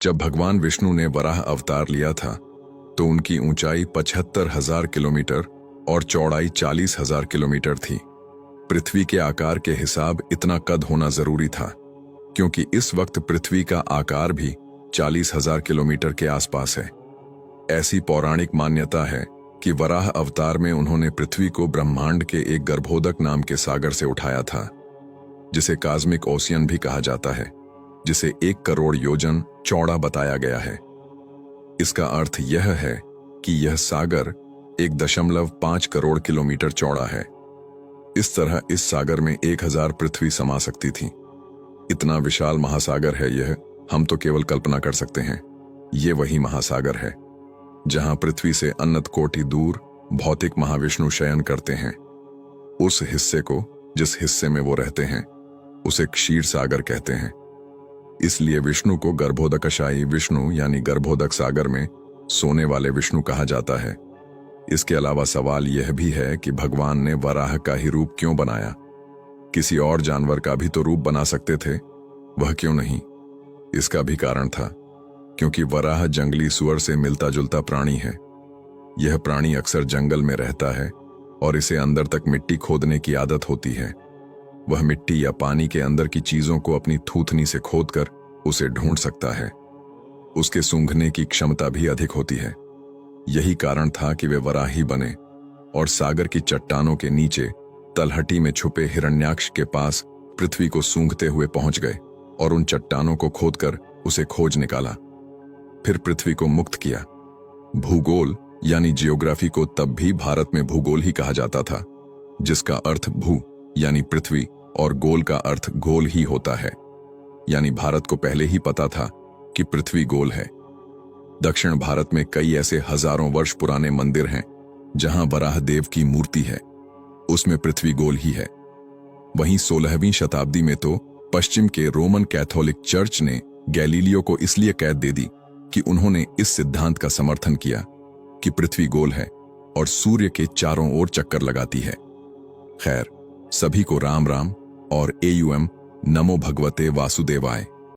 जब भगवान विष्णु ने वराह अवतार लिया था तो उनकी ऊंचाई 75,000 किलोमीटर और चौड़ाई 40,000 किलोमीटर थी। पृथ्वी के आकार के हिसाब इतना कद होना जरूरी था, क्योंकि इस वक्त पृथ्वी का आकार भी 40,000 किलोमीटर के आसपास है। ऐसी पौराणिक मान्यता है कि वराह अवतार में उन्होंने पृथ्वी को ब्रह्मांड के एक गर्भोदक नाम के सागर से उठाया था, जिसे कास्मिक ओशियन भी कहा जाता है, जिसे 1 करोड़ योजन चौड़ा बताया गया है। इसका अर्थ यह है कि यह सागर 1.5 करोड़ किलोमीटर चौड़ा है। इस तरह इस सागर में 1000 पृथ्वी समा सकती थी। इतना विशाल महासागर है यह, हम तो केवल कल्पना कर सकते हैं। ये वही महासागर है जहां पृथ्वी से अनंत कोटि दूर भौतिक महाविष्णु शयन करते हैं। उस हिस्से को, जिस हिस्से में वो रहते हैं, उसे क्षीर सागर कहते हैं। इसलिए विष्णु को गर्भोदकशायी विष्णु यानी गर्भोदक सागर में सोने वाले विष्णु कहा जाता है। इसके अलावा सवाल यह भी है कि भगवान ने वराह का ही रूप क्यों बनाया? किसी और जानवर का भी तो रूप बना सकते थे, वह क्यों नहीं? इसका भी कारण था, क्योंकि वराह जंगली सुअर से मिलता जुलता प्राणी है। यह प्राणी अक्सर जंगल में रहता है और इसे अंदर तक मिट्टी खोदने की आदत होती है। वह मिट्टी या पानी के अंदर की चीजों को अपनी थूथनी से खोदकर उसे ढूंढ सकता है। उसके सूंघने की क्षमता भी अधिक होती है। यही कारण था कि वे वराही बने और सागर की चट्टानों के नीचे तलहटी में छुपे हिरण्याक्ष के पास पृथ्वी को सूंघते हुए पहुंच गए और उन चट्टानों को खोदकर उसे खोज निकाला। फिर पृथ्वी को मुक्त किया। भूगोल यानी जियोग्राफी को तब भी भारत में भूगोल ही कहा जाता था, जिसका अर्थ भू यानी पृथ्वी और गोल का अर्थ गोल ही होता है। यानी भारत को पहले ही पता था कि पृथ्वी गोल है। दक्षिण भारत में कई ऐसे हजारों वर्ष पुराने मंदिर हैं जहां वराह देव की मूर्ति है, उसमें पृथ्वी गोल ही है। वहीं 16वीं शताब्दी में तो पश्चिम के रोमन कैथोलिक चर्च ने गैलीलियो को इसलिए कैद दे दी कि उन्होंने इस सिद्धांत का समर्थन किया कि पृथ्वी गोल है और सूर्य के चारों ओर चक्कर लगाती है। खैर, सभी को राम राम और AUM नमो भगवते वासुदेवाय।